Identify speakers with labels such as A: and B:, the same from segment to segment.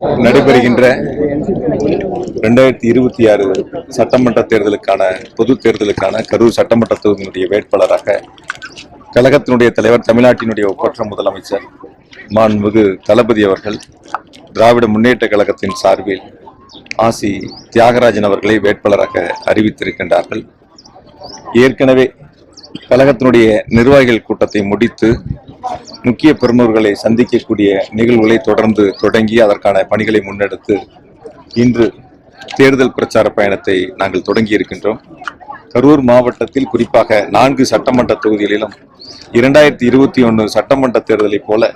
A: நடைபெறுகின்ற 2026 சட்டமன்ற தேர்தலுக்கான பொது தேர்தலுக்கான கரூர் சட்டமன்ற தொகுதியினுடைய வேட்பாளராக கழகத்தினுடைய தலைவர், தமிழ்நாட்டினுடைய ஒப்பற்ற முதலமைச்சர் மாண்புமிகு தளபதி அவர்கள் திராவிட முன்னேற்ற கழகத்தின் சார்பில் ஆசி தியாகராஜன் அவர்களை வேட்பாளராக அறிவித்திருக்கின்றார்கள். ஏற்கனவே கழகத்தினுடைய நிர்வாகிகள் கூட்டத்தை முடித்து முக்கிய பிரமுகர்களை சந்திக்கக்கூடிய நிகழ்வுகளை தொடர்ந்து தொடங்கி அதற்கான பணிகளை முன்னெடுத்து இன்று தேர்தல் பிரச்சார பயணத்தை நாங்கள் தொடங்கி இருக்கின்றோம். கரூர் மாவட்டத்தில் குறிப்பாக 4 சட்டமன்ற தொகுதிகளிலும் 2021 சட்டமன்ற தேர்தலை போல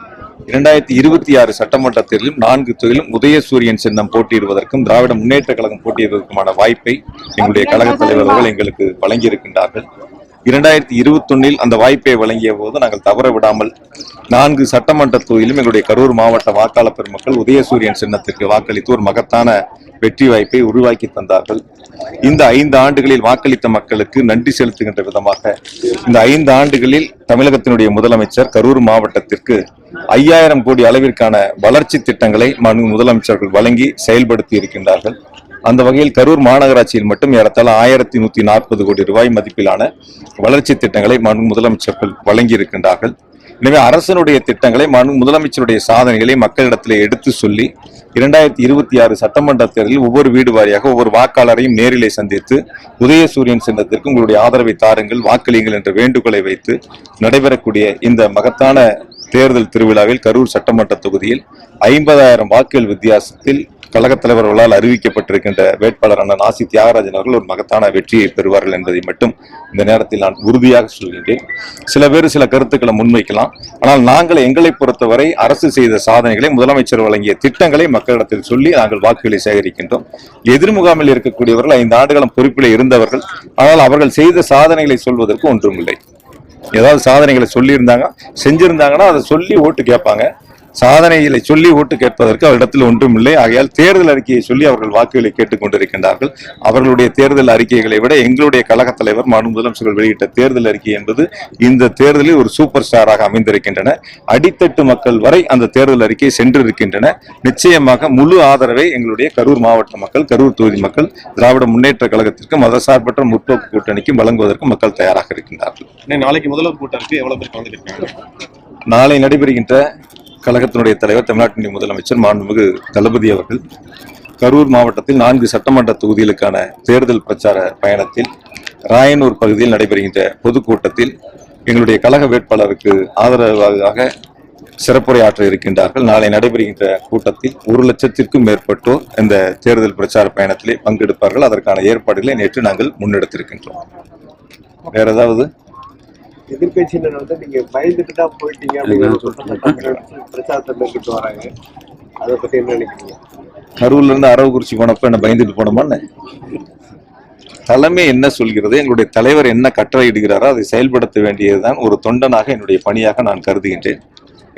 A: 2026 சட்டமன்ற தேர்தலிலும் 4 தொகுதியிலும் உதயசூரியன் சின்னம் போட்டியிடுவதற்கும் திராவிட முன்னேற்ற கழகம் போட்டியிடுவதற்குமான வாய்ப்பை எங்களுடைய கழக தலைவர்கள் எங்களுக்கு வழங்கியிருக்கின்றார்கள். 2021 அந்த வாய்ப்பை வழங்கிய போது நாங்கள் தவற விடாமல் 4 சட்டமன்ற தொகுதியிலும் எங்களுடைய கரூர் மாவட்ட வாக்காளர் பெருமக்கள் உதயசூரியன் சின்னத்திற்கு வாக்களித்து ஒரு மகத்தான வெற்றி வாய்ப்பை உருவாக்கி தந்தார்கள். இந்த 5 ஆண்டுகளில் வாக்களித்த மக்களுக்கு நன்றி செலுத்துகின்ற விதமாக இந்த 5 ஆண்டுகளில் தமிழகத்தினுடைய முதலமைச்சர் கரூர் மாவட்டத்திற்கு 5000 கோடி அளவிற்கான வளர்ச்சி திட்டங்களை முதலமைச்சர்கள் வழங்கி செயல்படுத்தி இருக்கின்றார்கள். அந்த வகையில் கரூர் மாநகராட்சியில் மட்டும் ஏறத்தாழ 1140 கோடி ரூபாய் மதிப்பிலான வளர்ச்சி திட்டங்களை முதலமைச்சர்கள் வழங்கி இருக்கின்றார்கள். எனவே அரசனுடைய திட்டங்களை முதலமைச்சருடைய சாதனைகளை மக்களிடத்தில் எடுத்து சொல்லி 2026 சட்டமன்ற தேர்தலில் ஒவ்வொரு வீடு வாரியாக ஒவ்வொரு வாக்காளரையும் நேரிலே சந்தித்து உதயசூரியன் சின்னத்திற்கு உங்களுடைய ஆதரவை தாருங்கள், வாக்களியுங்கள் என்ற வேண்டுகோளை வைத்து நடைபெறக்கூடிய இந்த மகத்தான தேர்தல் திருவிழாவில் கரூர் சட்டமன்ற தொகுதியில் 50,000 வாக்குகள் வித்தியாசத்தில் கழகத் தலைவர்களால் அறிவிக்கப்பட்டிருக்கின்ற வேட்பாளர் அண்ணன் ஆசி தியாகராஜன் அவர்கள் ஒரு மகத்தான வெற்றியை பெறுவார்கள் என்பதை மட்டும் இந்த நேரத்தில் நான் உறுதியாக சொல்கின்றேன். சில பேர் சில கருத்துக்களை முன்வைக்கலாம். ஆனால் நாங்கள் எங்களை பொறுத்தவரை அரசு செய்த சாதனைகளை, முதலமைச்சர் வழங்கிய திட்டங்களை மக்களிடத்தில் சொல்லி நாங்கள் வாக்குகளை சேகரிக்கின்றோம். எதிர்முகாமில் இருக்கக்கூடியவர்கள் 5 ஆண்டுகளும் பொறுப்பில் இருந்தவர்கள். ஆனால் அவர்கள் செய்த சாதனைகளை சொல்வதற்கு ஒன்றுமில்லை. ஏதாவது சாதனைகளை சொல்லியிருந்தாங்க, செஞ்சிருந்தாங்கன்னா அதை சொல்லி ஓட்டு கேட்பாங்க. சாதனைகளை சொல்லி ஓட்டு கேட்பதற்கு அவரிடத்தில் ஒன்றுமில்லை. ஆகையால் தேர்தல் அறிக்கையை சொல்லி அவர்கள் வாக்குகளை கேட்டுக் கொண்டிருக்கின்றார்கள். அவர்களுடைய தேர்தல் அறிக்கைகளை விட எங்களுடைய கழக தலைவர் முதலமைச்சர்கள் வெளியிட்ட தேர்தல் அறிக்கை என்பது இந்த தேர்தலில் ஒரு சூப்பர் ஸ்டாராக அமைந்திருக்கின்றன. அடித்தட்டு மக்கள் வரை அந்த தேர்தல் அறிக்கை சென்றிருக்கின்றன. நிச்சயமாக முழு ஆதரவை எங்களுடைய கரூர் மாவட்ட மக்கள், கரூர் தொகுதி மக்கள் திராவிட முன்னேற்ற கழகத்திற்கு மதசார்பற்ற முற்போக்கு கூட்டணிக்கு வழங்குவதற்கு மக்கள் தயாராக இருக்கின்றார்கள்.
B: நாளைக்கு முதல்வர் கூட்டத்திற்கு எவ்வளவு பேர் கலந்துருக்காங்க?
A: நாளை நடைபெறுகின்ற கழகத்தினுடைய தலைவர், தமிழ்நாட்டினுடைய முதலமைச்சர் மாண்புமிகு தளபதி அவர்கள் கரூர் மாவட்டத்தில் 4 சட்டமன்ற தொகுதிகளுக்கான தேர்தல் பிரச்சார பயணத்தில் ராயனூர் பகுதியில் நடைபெறுகின்ற பொதுக்கூட்டத்தில் எங்களுடைய கழக வேட்பாளருக்கு ஆதரவாக சிறப்புரையாற்ற இருக்கின்றார்கள். நாளை நடைபெறுகின்ற கூட்டத்தில் 1 லட்சத்திற்கும் மேற்பட்டோர் இந்த தேர்தல் பிரச்சார பயணத்திலே பங்கெடுப்பார்கள். அதற்கான ஏற்பாடுகளை நேற்று நாங்கள் முன்னெடுத்திருக்கின்றோம். வேற ஏதாவது
C: எதிர்கட்சியினர் நீங்க பயந்துட்டு தான் போயிட்டீங்க அப்படின்னு பிரச்சாரத்தை மேற்கொண்டு வராங்க. அதை பத்தி என்ன நினைக்கிறீங்க?
A: கரூர்ல இருந்து அரவக்குறிச்சி போனப்ப என்ன பயந்துட்டு போனோமான்னு? தலைமை என்ன சொல்கிறது, எங்களுடைய தலைவர் என்ன கட்டளை இடுகிறாரோ அதை செயல்படுத்த வேண்டியதுதான் ஒரு தொண்டனாக என்னுடைய பணியாக நான் கருதுகின்றேன்.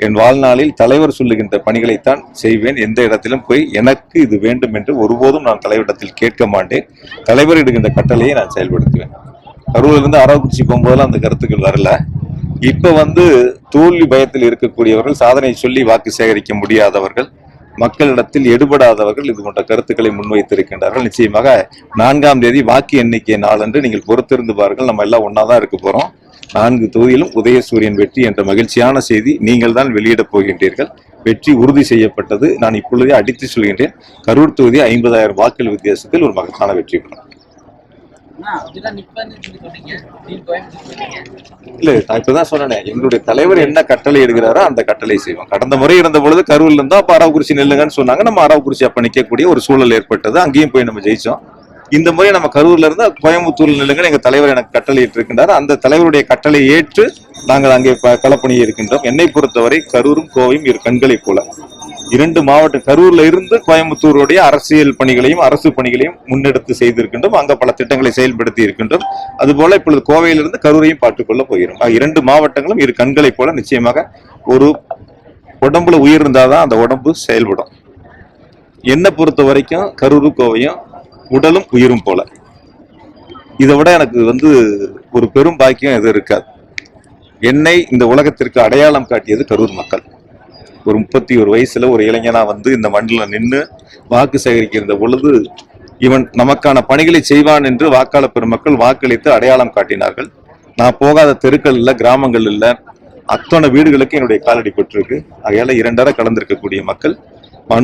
A: என் வாழ்நாளில் தலைவர் சொல்லுகின்ற பணிகளைத்தான் செய்வேன். எந்த இடத்திலும் போய் எனக்கு இது வேண்டும் என்று ஒருபோதும் நான் தலைவரிடத்தில் கேட்க மாட்டேன். தலைவர் இடுகின்ற கட்டளையை நான் செயல்படுத்துவேன். கரூர்ல இருந்து அரவக்குறிச்சி போகும்போதெல்லாம் அந்த கருத்துக்கள் வரல. இப்ப தோல்வி பயத்தில் இருக்கக்கூடியவர்கள், சாதனை சொல்லி வாக்கு சேகரிக்க முடியாதவர்கள், மக்களிடத்தில் எடுபடாதவர்கள் இது போன்ற கருத்துக்களை முன்வைத்திருக்கின்றார்கள். நிச்சயமாக 4ஆம் தேதி வாக்கு எண்ணிக்கை நாளன்று நீங்கள் பொறுத்திருந்து பாருங்கள். நம்ம எல்லாம் ஒன்னாதான் இருக்க போறோம். 4 தொகுதியிலும் உதயசூரியன் வெற்றி என்ற மகிழ்ச்சியான செய்தி நீங்கள் தான் வெளியிட போகின்றீர்கள். வெற்றி உறுதி செய்யப்பட்டது. நான் இப்பொழுதே அடித்து சொல்கின்றேன். கரூர் தொகுதி 50,000 வாக்குகள் வித்தியாசத்தில் ஒரு மகத்தான வெற்றி பெறும். இல்ல, நான் இப்பதான் சொன்னேன், எங்களுடைய தலைவர் என்ன கட்டளை எடுக்கிறாரோ அந்த கட்டளை செய்வோம். கடந்த முறை இருந்த பொழுது கரூர்ல இருந்தா அப்ப அரவக்குறிச்சி நெல்லுங்கன்னு சொன்னாங்க. நம்ம அரவக்குறிச்சி அப்ப நிக்கக்கூடிய ஒரு சூழல் ஏற்பட்டது. அங்கேயும் போய் நம்ம ஜெயிச்சோம். இந்த முறை நம்ம கரூர்ல இருந்து கோயம்புத்தூர்ல நில்லுங்கன்னு எங்க தலைவர் எனக்கு கட்டளை இருக்கின்றார். அந்த தலைவருடைய கட்டளை ஏற்று நாங்கள் அங்கே களப்பணியை இருக்கின்றோம். என்னை பொறுத்தவரை கரூரும் கோவையும் 2 கண்களை போல 2 மாவட்டம், கரூர்ல இருந்து கோயம்புத்தூருடைய அரசியல் பணிகளையும் அரசு பணிகளையும் முன்னெடுத்து செய்திருக்கின்றோம். அங்க பல திட்டங்களை செயல்படுத்தி இருக்கின்றோம். அதுபோல இப்பொழுது கோவையிலிருந்து கரூரையும் பார்த்துக்கொள்ள போகிறோம். 2 மாவட்டங்களும் 2 கண்களை போல நிச்சயமாக ஒரு உடம்புல உயிர் இருந்தாதான் அந்த உடம்பு செயல்படும். என்னை பொறுத்த வரைக்கும் கரூரும் கோவையும் உடலும் உயிரும் போல. இதை விட எனக்கு ஒரு பெரும் பாக்கியம் எதுவும் இருக்காது. என்னை இந்த உலகத்திற்கு அடையாளம் காட்டியது கரூர் மக்கள். ஒரு 31 வயசுல ஒரு இளைஞனா வந்து இந்த மண்ணில் நின்று வாக்கு சேகரிக்கிற பொழுது இவன் நமக்கான பணிகளை செய்வான் என்று வாக்காளர் பெருமக்கள் வாக்களித்து அடையாளம் காட்டினார்கள். நான் போகாத தெருக்கள் இல்ல, கிராமங்கள் இல்ல, அத்தனை வீடுகளுக்கு என்னுடைய காலடி பெற்றிருக்கு. ஆகையால 2 கலந்திருக்கக்கூடிய மக்கள்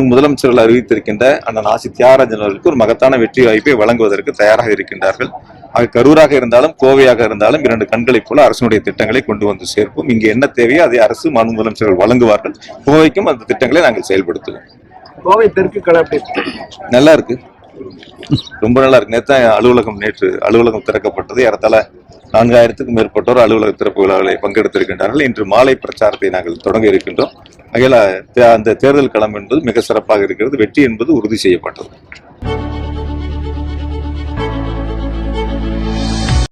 A: முதலமைச்சர்கள் அறிவித்திருக்கின்ற அண்ணன் ஆசி தியாகராஜன் அவர்களுக்கு ஒரு மகத்தான வெற்றி வாய்ப்பை வழங்குவதற்கு தயாராக இருக்கின்றார்கள். ஆக கரூராக இருந்தாலும் கோவையாக இருந்தாலும் 2 கண்களைப் போல அரசுடைய திட்டங்களை கொண்டு வந்து சேர்ப்போம். இங்கு என்ன தேவையோ அதை அரசு முதலமைச்சர்கள் வழங்குவார்கள். கோவைக்கும் அந்த திட்டங்களை நாங்கள் செயல்படுத்துவோம்.
C: கோவை தெற்கு களம் எப்படி இருக்கு?
A: நல்லா இருக்கு, ரொம்ப நல்லா இருக்கு. நேற்று அலுவலகம் திறக்கப்பட்டது. ஏறத்தாழ 4000க்கும் மேற்பட்டோர் அலுவலக திறப்பு விழாவில் பங்கெடுத்திருக்கின்றார்கள். இன்று மாலை பிரச்சாரத்தை நாங்கள் தொடங்க இருக்கின்றோம். ஆகையால அந்த தேர்தல் களம் என்பது மிக சிறப்பாக இருக்கிறது. வெற்றி என்பது உறுதி செய்யப்பட்டது.